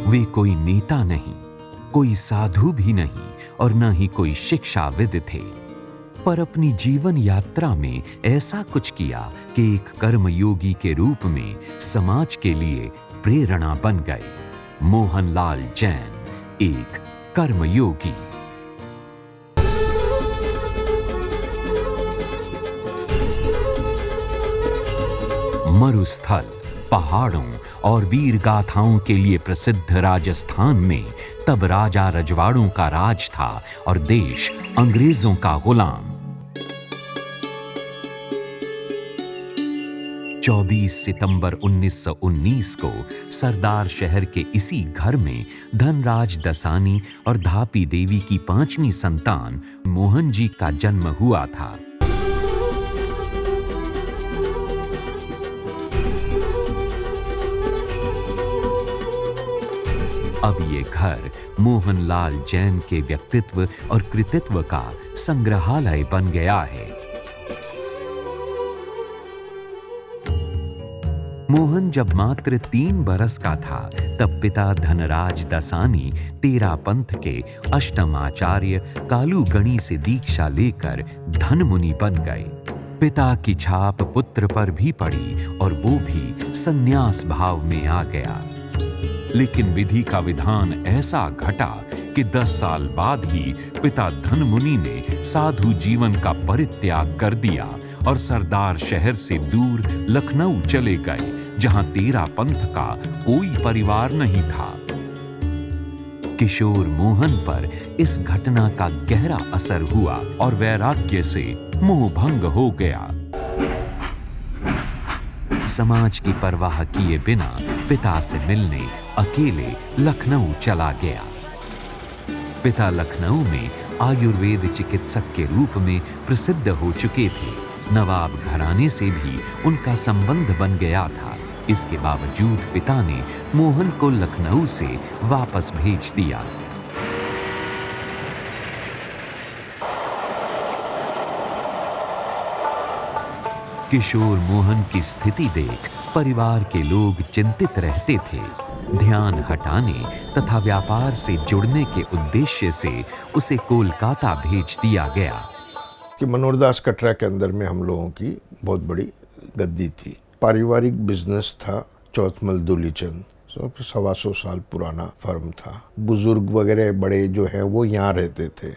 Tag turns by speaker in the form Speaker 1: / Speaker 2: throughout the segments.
Speaker 1: वे कोई नेता नहीं, कोई साधु भी नहीं और न ही कोई शिक्षाविद थे, पर अपनी जीवन यात्रा में ऐसा कुछ किया कि एक कर्मयोगी के रूप में समाज के लिए प्रेरणा बन गए। मोहनलाल जैन एक कर्मयोगी। मरुस्थल, पहाड़ों और वीर गाथाओं के लिए प्रसिद्ध राजस्थान में तब राजा रजवाड़ों का राज था और देश अंग्रेजों का गुलाम। 24 सितंबर 1919 को सरदार शहर के इसी घर में धनराज दसानी और धापी देवी की 5वीं संतान मोहन जी का जन्म हुआ था। अब ये घर मोहनलाल जैन के व्यक्तित्व और कृतित्व का संग्रहालय बन गया है। मोहन जब मात्र 3 बरस का था तब पिता धनराज दसानी तेरापंथ के अष्टम आचार्य कालूगणी से दीक्षा लेकर धनमुनि बन गए। पिता की छाप पुत्र पर भी पड़ी और वो भी संन्यास भाव में आ गया। लेकिन विधि का विधान ऐसा घटा कि 10 साल बाद ही पिता धनमुनि ने साधु जीवन का परित्याग कर दिया और सरदार शहर से दूर लखनऊ चले गए, जहां तेरापंथ का कोई परिवार नहीं था। किशोर मोहन पर इस घटना का गहरा असर हुआ और वैराग्य से मोहभंग हो गया। समाज की परवाह किए बिना पिता से मिलने अकेले लखनऊ चला गया। पिता लखनऊ में आयुर्वेद चिकित्सक के रूप में प्रसिद्ध हो चुके थे। नवाब घराने से भी उनका संबंध बन गया था। इसके बावजूद पिता ने मोहन को लखनऊ से वापस भेज दिया। किशोर मोहन की स्थिति देख परिवार के लोग चिंतित रहते थे। ध्यान हटाने तथा व्यापार से जुड़ने के उद्देश्य से उसे कोलकाता भेज दिया गया।
Speaker 2: कि मनोहरदास कटरा के अंदर में हम लोगों की बहुत बड़ी गद्दी थी। पारिवारिक बिजनेस था चौथमल दूलीचंद, 125 साल पुराना फर्म था। बुजुर्ग वगैरह बड़े जो हैं वो यहाँ रहते थे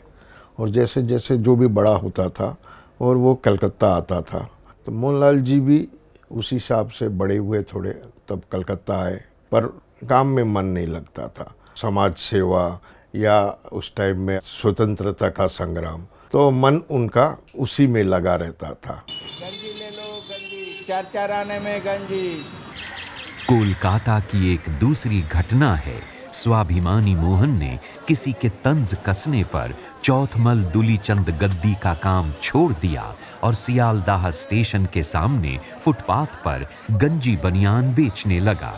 Speaker 2: और जैसे जैसे जो भी बड़ा होता था और वो कलकत्ता आता था, तो मोहनलाल जी भी उसी हिसाब से बड़े हुए थोड़े, तब कलकत्ता आए। पर काम में मन नहीं लगता था। समाज सेवा या उस टाइम में स्वतंत्रता का संग्राम, तो मन उनका उसी में लगा रहता था।
Speaker 3: गंजी ले लो गंजी, 4 आने में गंजी।
Speaker 1: कोलकाता की एक दूसरी घटना है। स्वाभिमानी मोहन ने किसी के तंज कसने पर चौथमल दूलीचंद गद्दी का काम छोड़ दिया और सियालदाह स्टेशन के सामने फुटपाथ पर गंजी बनियान बेचने लगा।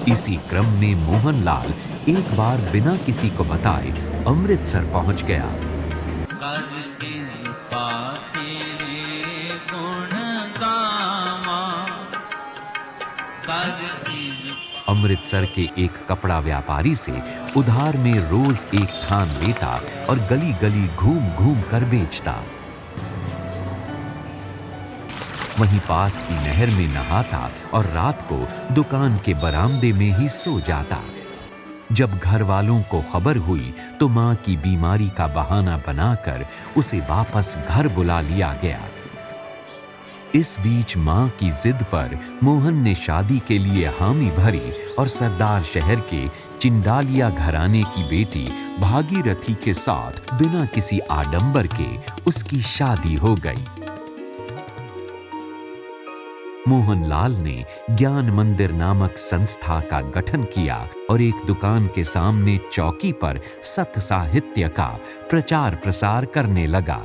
Speaker 1: इसी क्रम में मोहनलाल एक बार बिना किसी को बताए अमृतसर पहुंच गया। अमृतसर के एक कपड़ा व्यापारी से उधार में रोज एक थान लेता और गली गली घूम घूम कर बेचता। वहीं पास की नहर में नहाता और रात को दुकान के बरामदे में ही सो जाता। जब घर वालों को खबर हुई तो मां की बीमारी का बहाना बनाकर उसे वापस घर बुला लिया गया। इस बीच मां की जिद पर मोहन ने शादी के लिए हामी भरी और सरदार शहर के चिंडालिया घराने की बेटी भागीरथी के साथ बिना किसी आडंबर के उसकी शादी हो गई। मोहनलाल ने ज्ञान मंदिर नामक संस्था का गठन किया और एक दुकान के सामने चौकी पर सत साहित्य का प्रचार प्रसार करने लगा।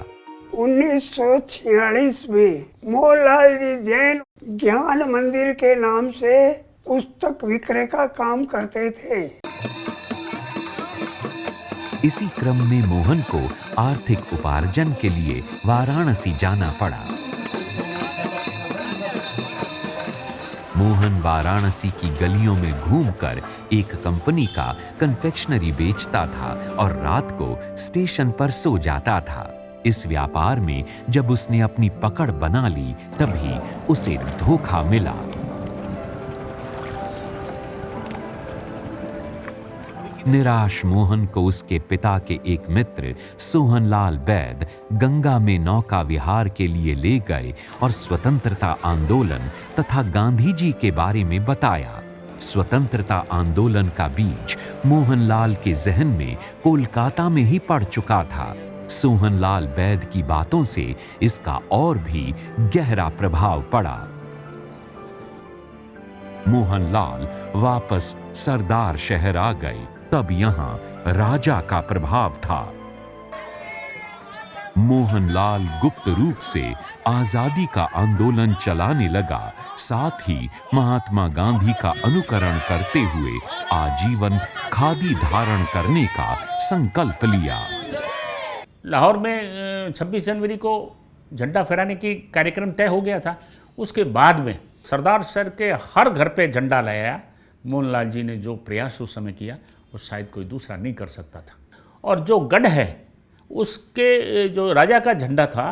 Speaker 4: 1946 में मोहनलाल जी जैन ज्ञान मंदिर के नाम से पुस्तक विक्रय का काम करते थे।
Speaker 1: इसी क्रम में मोहन को आर्थिक उपार्जन के लिए वाराणसी जाना पड़ा। मोहन वाराणसी की गलियों में घूमकर एक कंपनी का कन्फेक्शनरी बेचता था और रात को स्टेशन पर सो जाता था। इस व्यापार में जब उसने अपनी पकड़ बना ली तभी उसे धोखा मिला। निराश मोहन को उसके पिता के एक मित्र सोहनलाल बैद गंगा में नौका विहार के लिए ले गए और स्वतंत्रता आंदोलन तथा गांधी जी के बारे में बताया। स्वतंत्रता आंदोलन का बीज मोहनलाल के जहन में कोलकाता में ही पड़ चुका था। सोहनलाल बैद की बातों से इसका और भी गहरा प्रभाव पड़ा। मोहनलाल वापस सरदार शहर आ गए। तब यहां राजा का प्रभाव था। मोहनलाल गुप्त रूप से आजादी का आंदोलन चलाने लगा, साथ ही महात्मा गांधी का अनुकरण करते हुए आजीवन खादी धारण करने का संकल्प लिया।
Speaker 5: लाहौर में 26 जनवरी को झंडा फहराने की कार्यक्रम तय हो गया था। उसके बाद में सरदार सर के हर घर पे झंडा लगाया। मोहनलाल जी ने जो प्रयास उस समय किया वो शायद कोई दूसरा नहीं कर सकता था। और जो गढ़ है उसके जो राजा का झंडा था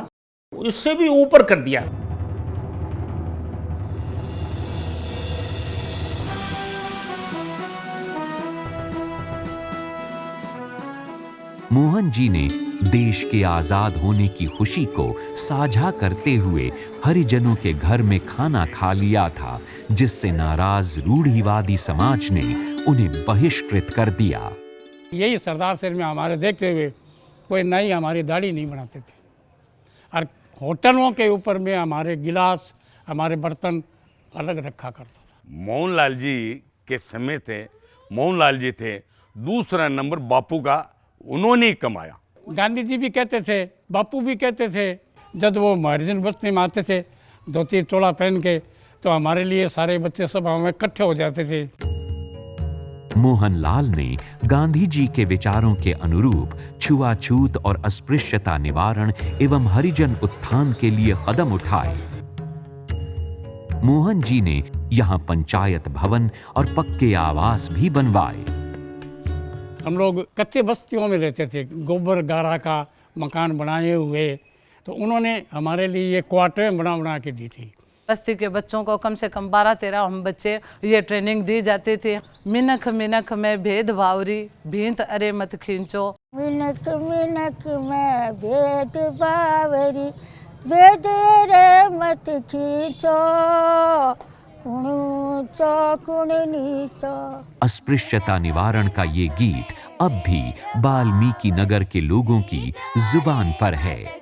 Speaker 5: उससे भी ऊपर कर दिया।
Speaker 1: मोहन जी ने देश के आजाद होने की खुशी को साझा करते हुए हरिजनों के घर में खाना खा लिया था, जिससे नाराज रूढ़िवादी समाज ने उन्हें बहिष्कृत कर दिया।
Speaker 6: यही सरदार शहर में हमारे देखते हुए कोई नई हमारी दाढ़ी नहीं बनाते थे और होटलों के ऊपर में हमारे गिलास, हमारे बर्तन अलग रखा करता था।
Speaker 7: मोहनलाल जी के समय थे, मोहनलाल जी थे, दूसरा नंबर बापू का उन्होंने ही कमाया।
Speaker 6: गांधी जी भी कहते थे, बापू भी कहते थे, जब वो हरिजन बस्ती में आते थे धोती चोला पहन के, तो हमारे लिए सारे बच्चे सब हमें इकट्ठे हो जाते थे।
Speaker 1: मोहनलाल ने गांधी जी के विचारों के अनुरूप छुआछूत और अस्पृश्यता निवारण एवं हरिजन उत्थान के लिए कदम उठाए। मोहन जी ने यहां पंचायत भवन और पक्के आवास भी बनवाए।
Speaker 6: हम लोग कच्चे बस्तियों में रहते थे, गोबर गारा का मकान बनाए हुए, तो उन्होंने हमारे लिए ये क्वार्टर बना के दी थी।
Speaker 8: बस्ती के बच्चों को कम से कम 12-13 हम बच्चे ये ट्रेनिंग दी जाती थी। मिनख मिनख में भेद भावरी, भींत अरे मत खींचो।
Speaker 9: मिनख मिनख में भेद भावरी, भेद अरे मत खींचो, कुण ऊंचो कुण नीचो।
Speaker 1: अस्पृश्यता निवारण का ये गीत अब भी वाल्मीकि नगर के लोगों की जुबान पर है।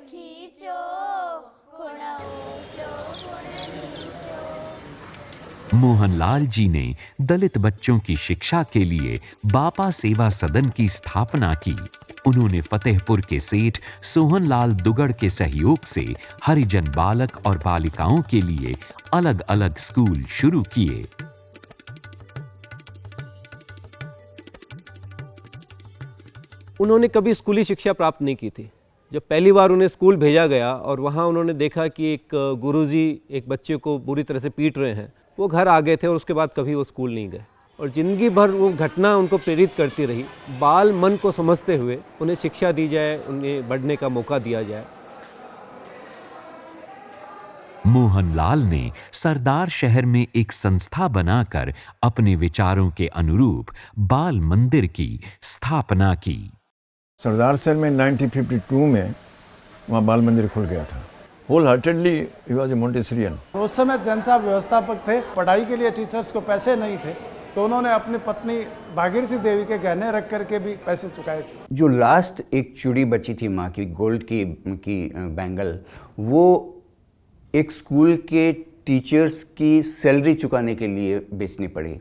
Speaker 1: मोहनलाल जी ने दलित बच्चों की शिक्षा के लिए बापा सेवा सदन की स्थापना की। उन्होंने फतेहपुर के सेठ सोहनलाल दुगड़ के सहयोग से हरिजन बालक और बालिकाओं के लिए अलग अलग स्कूल शुरू किए।
Speaker 10: उन्होंने कभी स्कूली शिक्षा प्राप्त नहीं की थी। जब पहली बार उन्हें स्कूल भेजा गया और वहाँ उन्होंने देखा कि एक गुरुजी एक बच्चे को बुरी तरह से पीट रहे हैं, वो घर आ गए थे और उसके बाद कभी वो स्कूल नहीं गए। और जिंदगी भर वो घटना उनको प्रेरित करती रही। बाल मन को समझते हुए उन्हें शिक्षा दी जाए, उन्हें बढ़ने का मौका दिया जाए।
Speaker 1: मोहनलाल ने सरदार शहर में एक संस्था बनाकर अपने विचारों के अनुरूप बाल मंदिर की स्थापना की।
Speaker 11: सरदार शहर में 1952 में वहाँ बाल मंदिर खुल गया था। Wholeheartedly he was a Montessorian.
Speaker 12: उस समय जैन साहब व्यवस्थापक थे। पढ़ाई के लिए टीचर्स को पैसे नहीं थे, तो उन्होंने अपनी पत्नी भागीरथी देवी के गहने रख करके भी पैसे चुकाए थे।
Speaker 13: जो लास्ट एक चूड़ी बची थी माँ की, गोल्ड की बैंगल, वो एक स्कूल के टीचर्स की सैलरी चुकाने के लिए बेचनी पड़ी।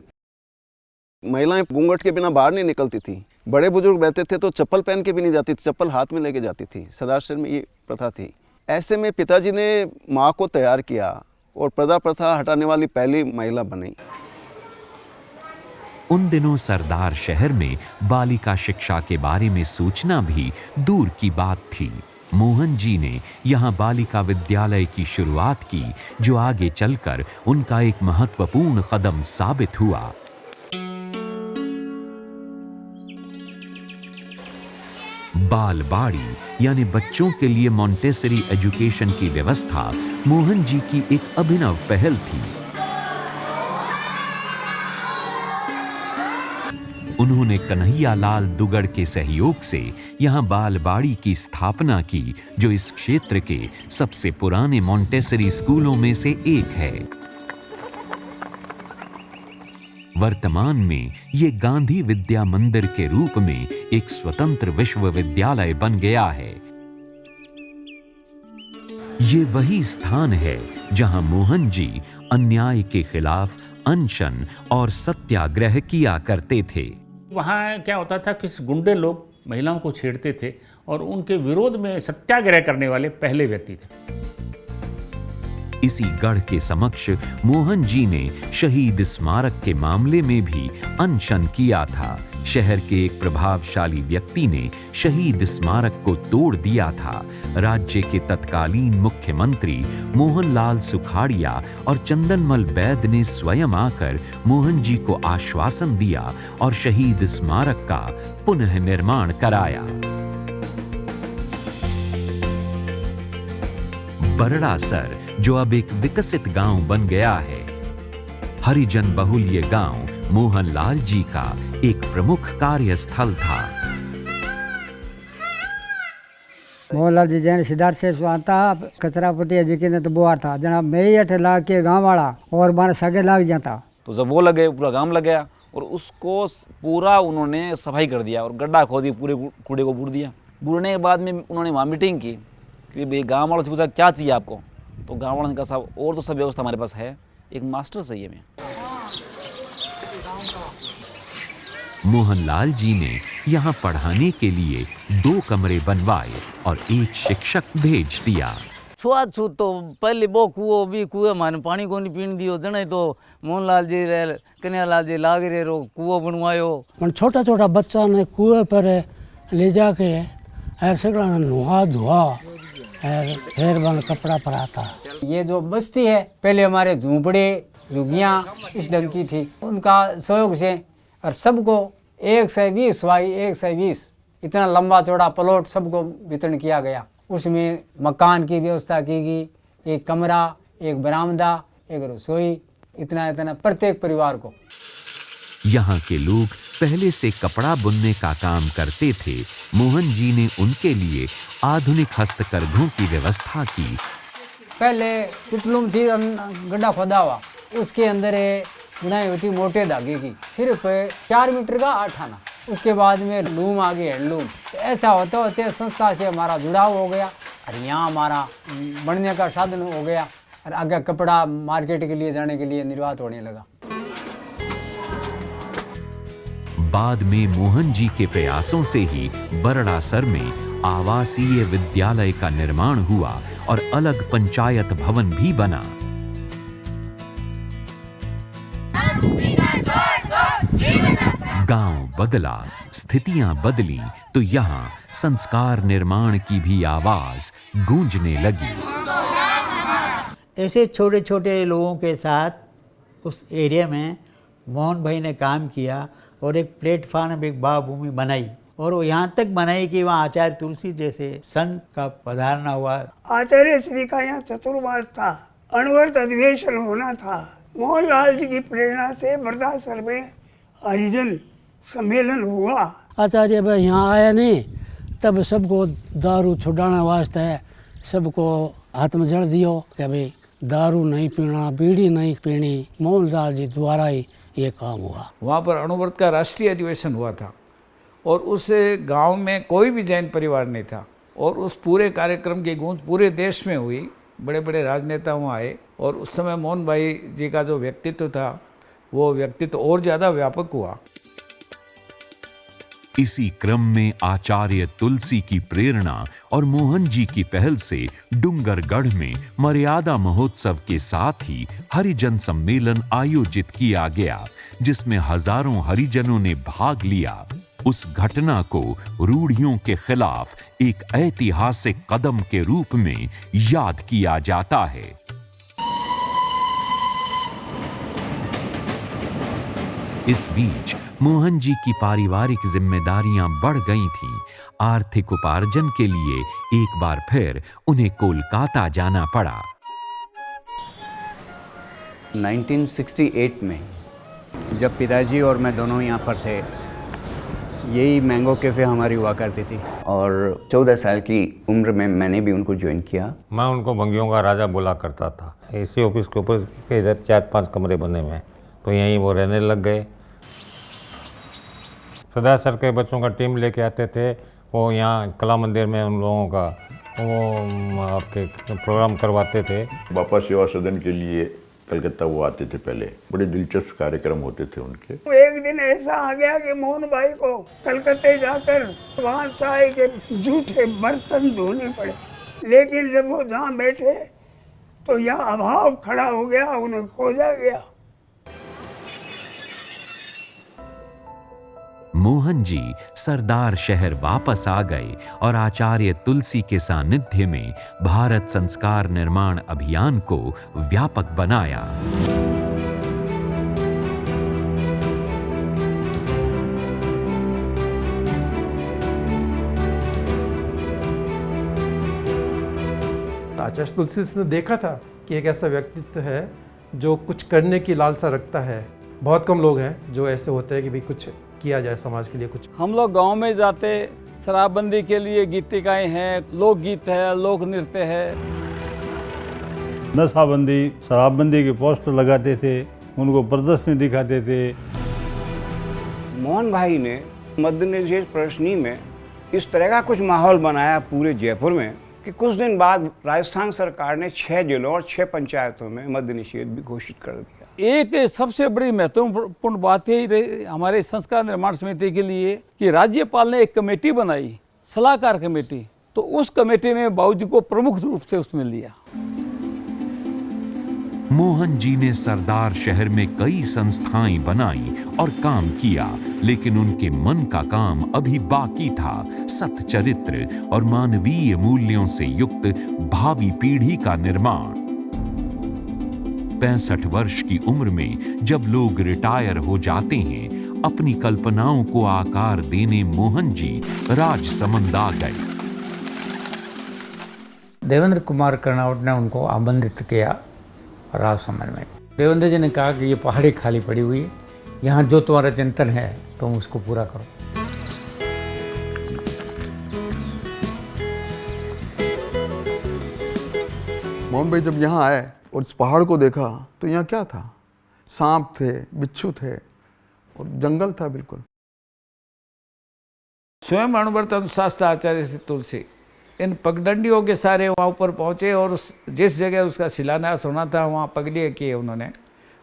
Speaker 14: महिलाएं घूंघट के बिना बाहर नहीं निकलती थी। बड़े बुजुर्ग रहते थे तो चप्पल पहन के भी नहीं जाती थी, चप्पल हाथ में लेके जाती थी। सरदार शहर में ये प्रथा थी। ऐसे में पिताजी ने माँ को तैयार किया और पर्दा प्रथा हटाने वाली पहली महिला बनी।
Speaker 1: उन दिनों सरदार शहर में बालिका शिक्षा के बारे में सोचना भी दूर की बात थी। मोहन जी ने यहाँ बालिका विद्यालय की शुरुआत की, जो आगे चलकर उनका एक महत्वपूर्ण कदम साबित हुआ। बालबाड़ी यानी बच्चों के लिए मॉन्टेसरी एजुकेशन की व्यवस्था मोहन जी की एक अभिनव पहल थी। उन्होंने कन्हैया लाल दुगड़ के सहयोग से यहाँ बालबाड़ी की स्थापना की, जो इस क्षेत्र के सबसे पुराने मॉन्टेसरी स्कूलों में से एक है। वर्तमान में ये गांधी विद्या मंदिर के रूप में एक स्वतंत्र विश्वविद्यालय बन गया है। ये वही स्थान है जहां मोहन जी अन्याय के खिलाफ अनशन और सत्याग्रह किया करते थे।
Speaker 5: वहाँ क्या होता था कि गुंडे लोग महिलाओं को छेड़ते थे और उनके विरोध में सत्याग्रह करने वाले पहले व्यक्ति थे।
Speaker 1: इसी गढ़ के समक्ष मोहन जी ने शहीद स्मारक के मामले में भी अनशन किया था। शहर के एक प्रभावशाली व्यक्ति ने शहीद स्मारक को तोड़ दिया था। राज्य के तत्कालीन मुख्यमंत्री मोहनलाल सुखाड़िया और चंदनमल बैद ने स्वयं आकर मोहन जी को आश्वासन दिया और शहीद स्मारक का पुनः निर्माण कराया। बरड़ासर, जो अब एक विकसित गांव बन गया है, हरिजन बहुल ये गांव मोहनलाल जी का एक प्रमुख कार्यस्थल था।
Speaker 15: मोहनलाल जी जैन सिद्धार्थ से आता कचरा पटिया जी के ने तो बुआ था जनाब मैं ही 8 लाख के गांव वाला और मारे सगे लाग जाता।
Speaker 16: तो जब वो लगे पूरा गांव लग गया और उसको पूरा उन्होंने सफाई कर दिया और गड्ढा खोदी, पूरे कूड़े को बूढ़ दिया। बूढ़ने के बाद में उन्होंने वहाँ मीटिंग की कि भाई गाँव वालों से पूछा क्या चाहिए आपको, तो गाँव वालों ने कहा साहब और तो सब व्यवस्था हमारे पास है, एक मास्टर चाहिए हमें।
Speaker 1: मोहनलाल जी ने यहाँ पढ़ाने के लिए 2 कमरे बनवाए और एक शिक्षक भेज दिया।
Speaker 17: छुआछूत तो पहले वो कुएं माने पानी को नहीं पीने दियो जने तो मोहनलाल जी कन्हैयालाल जी लाग रहे रो कुओं बनवायो।
Speaker 6: छोटा छोटा बच्चा ने कुएं पर ले जाके हर सगड़ा नुहा धुआ फिर बन कपड़ा पराता।
Speaker 15: ये जो बस्ती है पहले हमारे झूंपड़े झुग्गियाँ इस ढंग की थी, उनका सहयोग से और सबको 120 बाई 120 इतना लंबा चौड़ा प्लॉट सबको वितरण किया गया। उसमें मकान की व्यवस्था की गई, एक कमरा, एक बरामदा, एक रसोई, इतना प्रत्येक परिवार को।
Speaker 1: यहाँ के लोग पहले से कपड़ा बुनने का काम करते थे। मोहन जी ने उनके लिए आधुनिक हस्तकरघों की व्यवस्था की।
Speaker 15: पहले कुटलुम थी गड्ढा खोदा हुआ, उसके अंदर बुनाई होती मोटे धागे की, सिर्फ 4 मीटर का 8 आना। उसके बाद में लूम आ गई, हैंडलूम। ऐसा होते होते संस्था से हमारा जुड़ाव हो गया और यहाँ हमारा बनने का साधन हो गया और आगे कपड़ा मार्केट के लिए जाने के लिए निर्वात होने लगा।
Speaker 1: बाद में मोहन जी के प्रयासों से ही बरड़ासर में आवासीय विद्यालय का निर्माण हुआ और अलग पंचायत भवन भी बना। गांव बदला, स्थितियां बदली तो यहाँ संस्कार निर्माण की भी आवाज गूंजने लगी।
Speaker 18: ऐसे छोटे छोटे लोगों के साथ उस एरिया में मोहन भाई ने काम किया और एक प्लेटफॉर्म, एक बागभूमि बनाई और वो यहाँ तक बनाई कि वहाँ आचार्य तुलसी जैसे संत का पधारना हुआ।
Speaker 4: आचार्य श्री का यहाँ चतुर्मास था, अनवरत अधिवेशन होना था। मोहनलाल जी की प्रेरणा से बरड़ासर में हरिजन सम्मेलन हुआ।
Speaker 6: आचार्य भाई यहाँ आया नहीं, तब सबको दारू छुड़ाने वास्ते सबको हाथ में जड़ दियो कि भाई दारू नहीं पीना, बीड़ी नहीं पीनी। मोहनलाल जी द्वारा ही ये काम हुआ।
Speaker 3: वहाँ पर अणुव्रत का राष्ट्रीय अधिवेशन हुआ था और उस गांव में कोई भी जैन परिवार नहीं था और उस पूरे कार्यक्रम की गूंज पूरे देश में हुई। बड़े बड़े राजनेता वहाँ आए और उस समय मोहन भाई जी का जो व्यक्तित्व था वो व्यक्तित्व और ज़्यादा व्यापक हुआ।
Speaker 1: इसी क्रम में आचार्य तुलसी की प्रेरणा और मोहन जी की पहल से डूंगरगढ़ में मर्यादा महोत्सव के साथ ही हरिजन सम्मेलन आयोजित किया गया, जिसमें हजारों हरिजनों ने भाग लिया। उस घटना को रूढ़ियों के खिलाफ एक ऐतिहासिक कदम के रूप में याद किया जाता है। इस बीच मोहन जी की पारिवारिक जिम्मेदारियां बढ़ गई थीं। आर्थिक उपार्जन के लिए एक बार फिर उन्हें कोलकाता जाना पड़ा।
Speaker 13: 1968 में जब पिताजी और मैं दोनों यहाँ पर थे, यही मैंगो कैफ़े हमारी हुआ करती थी और 14 साल की उम्र में मैंने भी उनको ज्वाइन किया।
Speaker 19: मैं उनको भंगियों का राजा बोला करता था। इसी ऑफिस के ऊपर इधर 4-5 कमरे बने हुए हैं, तो यहीं वो रहने लग गए। सरदार सर के बच्चों का टीम लेके आते थे, वो यहाँ कला मंदिर में उन लोगों का वो आपके प्रोग्राम करवाते थे।
Speaker 20: बापा सेवा सदन के लिए कलकत्ता वो आते थे पहले, बड़े दिलचस्प कार्यक्रम होते थे उनके।
Speaker 4: एक दिन ऐसा आ गया कि मोहन भाई को कलकत्ते जाकर वहाँ चाय के जूठे बर्तन धोने पड़े, लेकिन जब वो जहाँ बैठे तो यहाँ अभाव खड़ा हो गया, उन्हें खोजा गया।
Speaker 1: मोहन जी सरदार शहर वापस आ गए और आचार्य तुलसी के सानिध्य में भारत संस्कार निर्माण अभियान को व्यापक बनाया।
Speaker 21: आचार्य तुलसी ने देखा था कि एक ऐसा व्यक्तित्व है जो कुछ करने की लालसा रखता है। बहुत कम लोग हैं जो ऐसे होते हैं कि भी कुछ किया जाए समाज के लिए कुछ।
Speaker 22: हम लोग गांव में जाते, शराबबंदी के लिए गीतिकाएं हैं, लोकगीत है, लोक नृत्य है।
Speaker 23: नशाबंदी, शराबबंदी के पोस्टर लगाते थे, उनको प्रदर्शनी दिखाते थे।
Speaker 13: मोहन भाई ने मध्य निषेध प्रदर्शनी में इस तरह का कुछ माहौल बनाया पूरे जयपुर में कि कुछ दिन बाद राजस्थान सरकार ने 6 जिलों और 6 पंचायतों में मद्य निषेध भी घोषित कर दिया।
Speaker 22: एक सबसे बड़ी महत्वपूर्ण बात यही रही हमारे संस्कार निर्माण समिति के लिए कि राज्यपाल ने एक कमेटी बनाई, सलाहकार कमेटी, तो उस कमेटी में बाबूजी को प्रमुख रूप से उसमें लिया।
Speaker 1: मोहन जी ने सरदार शहर में कई संस्थाएं बनाई और काम किया, लेकिन उनके मन का काम अभी बाकी था। सच्चरित्र और मानवीय मूल्यों से युक्त भावी पीढ़ी का निर्माण। 65 वर्ष की उम्र में जब लोग रिटायर हो जाते हैं, अपनी कल्पनाओं को आकार देने मोहन जी राजसमंद आ गए।
Speaker 6: देवेंद्र कुमार कर्नावट ने उनको आमंत्रित किया राजसमंद में। देवेंद्र जी ने कहा कि ये पहाड़ी खाली पड़ी हुई है, यहाँ जो तुम्हारा चिंतन है तुम उसको पूरा करो।
Speaker 24: मोहन भाई जब यहाँ आए और इस पहाड़ को देखा तो यहाँ क्या था? सांप थे, बिच्छू थे और जंगल था बिल्कुल।
Speaker 3: स्वयं अणुव्रत अनुशास्त्र आचार्य श्री तुलसी इन पगडंडियों के सारे वहाँ ऊपर पहुँचे और जिस जगह उसका शिलान्यास होना था वहाँ पगड़ियाँ किए उन्होंने,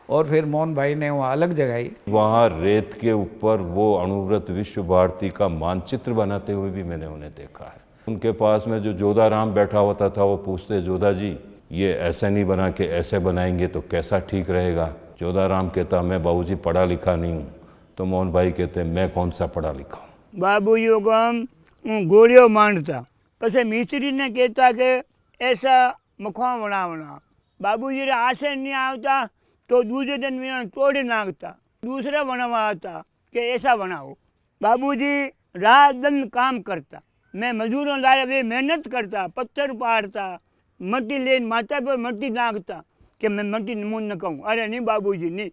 Speaker 3: और फिर मोहन भाई ने वहाँ अलग जगाई।
Speaker 7: वहाँ रेत के ऊपर वो अणुव्रत विश्व भारती का मानचित्र बनाते हुए भी मैंने उन्हें देखा है। उनके पास में जो जोधाराम बैठा होता था, वो पूछते, जोधा जी ये ऐसे नहीं बना के ऐसे बनाएंगे तो कैसा ठीक रहेगा? जोधाराम कहता, मैं बाबूजी पढ़ा लिखा नहीं हूँ। तो मोहन भाई कहते, मैं कौन सा पढ़ा लिखा हूँ?
Speaker 4: बाबूजी को गोलियों मांडता, પછી મિસ્ત્રીને કહેતા કે ऐसा મખવા બનાવના। બાબુજીને આશે નહીં આવતા તો दूसरे दिन में तोड़ नाखता, दूसरा बनावा आता कि ऐसा बनाओ। बाबूजी रात दिन काम करता, मैं मजदूरों लाया वे मेहनत करता, पत्थर पाड़ता, मट्टी ले माथा पर मट्टी नाखता कि मैं मट्टी मुँह न कहूँ, अरे नहीं बाबूजी नहीं।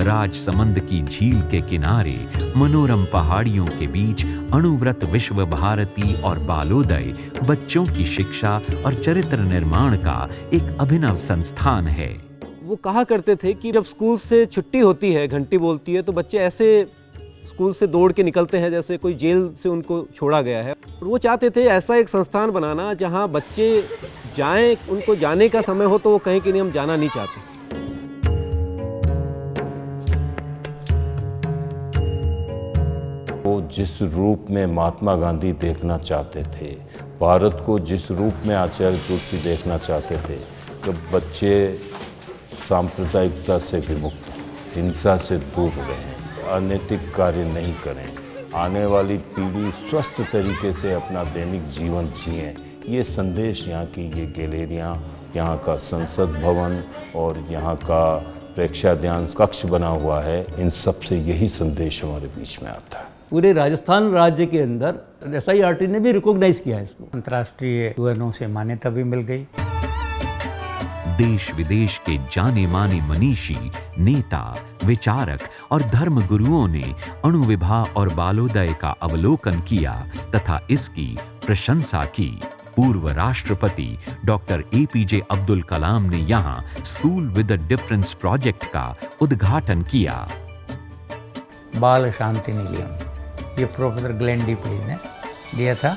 Speaker 1: राजसमंद की झील के किनारे मनोरम पहाड़ियों के बीच अणुव्रत विश्व भारती और बालोदय बच्चों की शिक्षा और चरित्र निर्माण का एक अभिनव संस्थान है।
Speaker 10: वो कहा करते थे कि जब स्कूल से छुट्टी होती है, घंटी बोलती है, तो बच्चे ऐसे स्कूल से दौड़ के निकलते हैं जैसे कोई जेल से उनको छोड़ा गया है। और वो चाहते थे ऐसा एक संस्थान बनाना जहाँ बच्चे जाएं, उनको जाने का समय हो तो वो कहें कि नहीं हम जाना नहीं चाहते।
Speaker 7: वो जिस रूप में महात्मा गांधी देखना चाहते थे, भारत को जिस रूप में आचार्य तुलसी देखना चाहते थे, तो बच्चे सांप्रदायिकता से विमुक्त, हिंसा से दूर रहें, अनैतिक कार्य नहीं करें, आने वाली पीढ़ी स्वस्थ तरीके से अपना दैनिक जीवन जिए, ये संदेश यहाँ की ये गैलरियाँ, यहाँ का संसद भवन और यहाँ का प्रेक्षाध्यान कक्ष बना हुआ है, इन सब से यही संदेश हमारे बीच में आता है।
Speaker 2: पूरे राजस्थान राज्य के अंदर SIRT ने भी रिकॉग्नाइज किया है इसको,
Speaker 4: अंतर्राष्ट्रीय UN से मान्यता भी मिल गई।
Speaker 1: देश विदेश के जाने माने मनीषी, नेता, विचारक और धर्म गुरुओं ने अणु विभा और बालोदय का अवलोकन किया तथा इसकी प्रशंसा की। पूर्व राष्ट्रपति डॉक्टर APJ अब्दुल कलाम ने यहाँ school with a difference project का उद्घाटन किया।
Speaker 4: बाल शांति निलयम, ये प्रोफेसर ग्लेन डी पेज ने दिया था।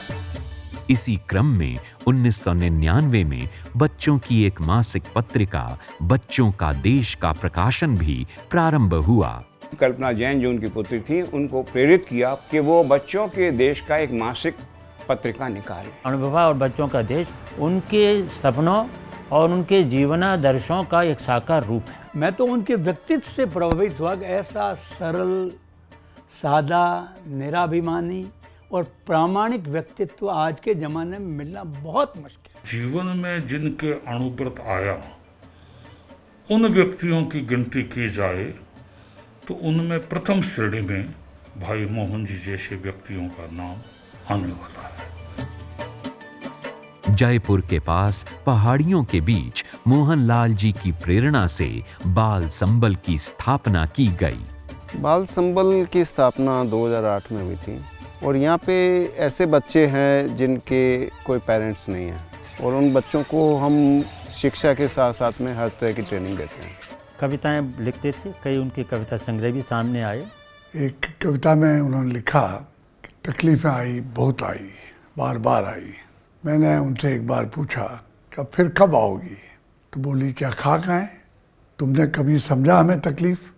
Speaker 1: इसी क्रम में 1999 में बच्चों की एक मासिक पत्रिका बच्चों का देश का प्रकाशन भी प्रारंभ हुआ।
Speaker 8: कल्पना जैन जो उनकी पुत्री थी, उनको प्रेरित किया कि वो बच्चों के देश का एक मासिक पत्रिका निकाले।
Speaker 2: अणु विभा और बच्चों का देश उनके सपनों और उनके जीवनादर्शों का एक साकार रूप है।
Speaker 4: मैं तो उनके व्यक्तित्व से प्रभावित हुआ कि ऐसा सरल, सादा, निराभिमानी और प्रामाणिक व्यक्तित्व आज के ज़माने में मिलना बहुत मुश्किल है।
Speaker 9: जीवन में जिनके अणुव्रत आया उन व्यक्तियों की गिनती की जाए तो उनमें प्रथम श्रेणी में भाई मोहन जी जैसे व्यक्तियों का नाम आने वाला है।
Speaker 1: जयपुर के पास पहाड़ियों के बीच मोहनलाल जी की प्रेरणा से बाल संबल की स्थापना की गई।
Speaker 14: बाल संबल की स्थापना 2008 में हुई थी और यहाँ पे ऐसे बच्चे हैं जिनके कोई पेरेंट्स नहीं हैं और उन बच्चों को हम शिक्षा के साथ साथ में हर तरह की ट्रेनिंग देते हैं।
Speaker 2: कविताएं लिखते थे, कई उनके कविता संग्रह भी सामने आए।
Speaker 11: एक कविता में उन्होंने लिखा कि तकलीफ़ें आई, बहुत आई, बार बार आई। मैंने उनसे एक बार पूछा कि अब फिर कब आओगी, तो बोली क्या खाक आए, तुमने कभी समझा हमें तकलीफ।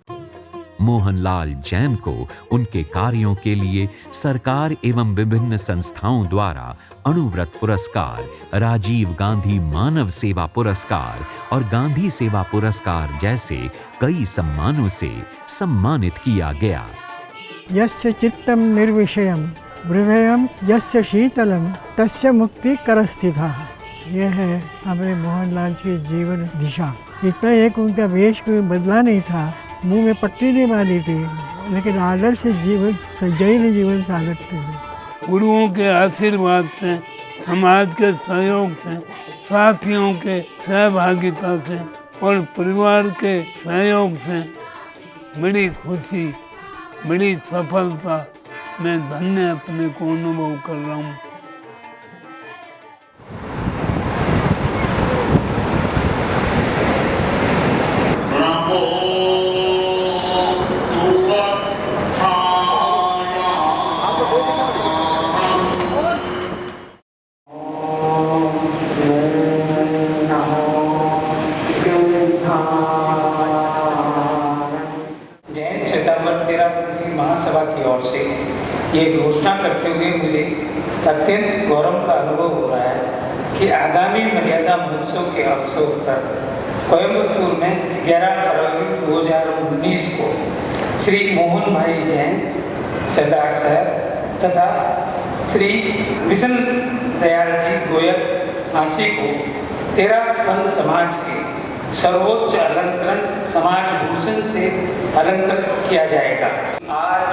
Speaker 1: मोहनलाल जैन को उनके कार्यों के लिए सरकार एवं विभिन्न संस्थाओं द्वारा अणुव्रत पुरस्कार, राजीव गांधी मानव सेवा पुरस्कार और गांधी सेवा पुरस्कार जैसे कई सम्मानों से सम्मानित किया गया।
Speaker 25: यस्य चित्तम निर्विषयम हृदयम यस्य शीतलम तस्य मुक्ति करस्थितः। यह है हमारे मोहनलाल जी की जीवन दिशा। इतना एक उनका वेश कोई बदला नहीं था, मुंह में पट्टी नहीं बांधी थी, लेकिन आदर्श जीवन सजैन जीवन साधते थे।
Speaker 22: गुरुओं के आशीर्वाद से, समाज के सहयोग से, साथियों के सहभागिता से और परिवार के सहयोग से बड़ी खुशी, बड़ी सफलता मैं धन्य अपने को अनुभव कर रहा हूँ।
Speaker 26: जैन सितंबर 13 महासभा की ओर से ये घोषणा करते हुए मुझे अत्यंत गौरव का अनुभव हो रहा है कि आगामी मर्यादा महोत्सव के अवसर पर कोयम्बतूर में 11 फरवरी 2019 को श्री मोहन भाई जैन सरदार साहब तथा श्री विशन दयाल जी गोयल फांसी को तेरापंथ समाज के सर्वोच्च अलंकरण समाज भूषण से अलंकृत किया जाएगा।
Speaker 27: आज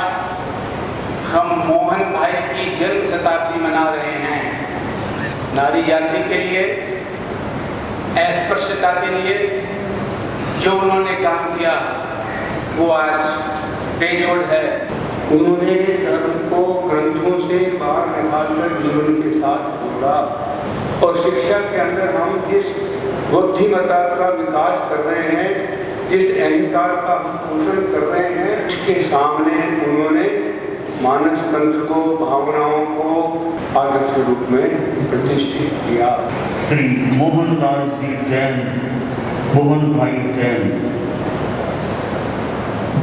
Speaker 27: हम मोहन भाई की जन्म शताब्दी मना रहे हैं। नारी जाति के लिए, अस्पृश्यता के लिए जो उन्होंने काम किया वो आज बेजोड़ है।
Speaker 28: उन्होंने धर्म को ग्रंथों से बाहर निकालकर जीवन के साथ जोड़ा और शिक्षा के अंदर हम जिस बुद्धिमत्ता का विकास कर रहे हैं, जिस अहंकार का पोषण कर रहे हैं, उसके सामने उन्होंने मानस तंत्र को, भावनाओं को आदर्श रूप में प्रतिष्ठित किया।
Speaker 9: श्री मोहनलाल जी जैन, मोहन भाई जैन,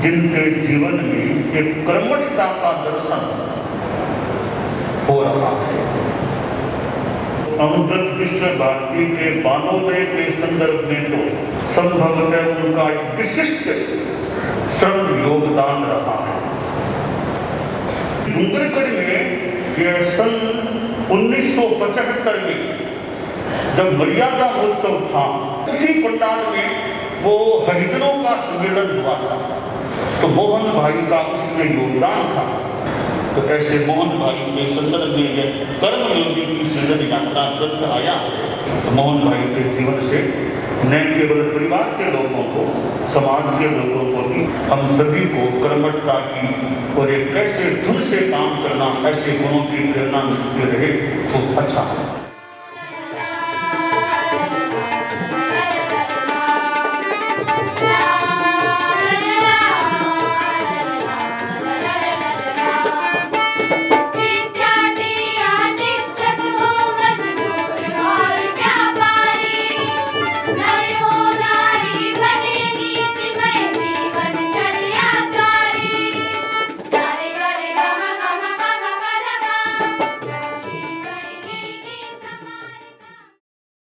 Speaker 9: जिनके जीवन में एक कर्मठता का दर्शन हो रहा है। अमृत विश्व भारती के बालोदय के संदर्भ में तो संभवतः उनका एक विशिष्ट श्रम योगदान रहा है।
Speaker 28: डूंगरगढ़ में ये सन 1975 में जब मर्यादा महोत्सव था, उसी पंडाल में वो हरिजनों का सम्मेलन हुआ था, तो मोहन भाई का उसमें योगदान था। तो ऐसे मोहन भाई के संदर्भ में ये कर्मयोगी की सृजन यात्रा ग्रंथ आया है। तो मोहन भाई के जीवन से न केवल परिवार के लोगों को, समाज के लोगों को भी, हम सभी को कर्मठता की और एक कैसे धुन से काम करना, ऐसे गुणों की प्रेरणा मिलती रहे, खूब अच्छा है।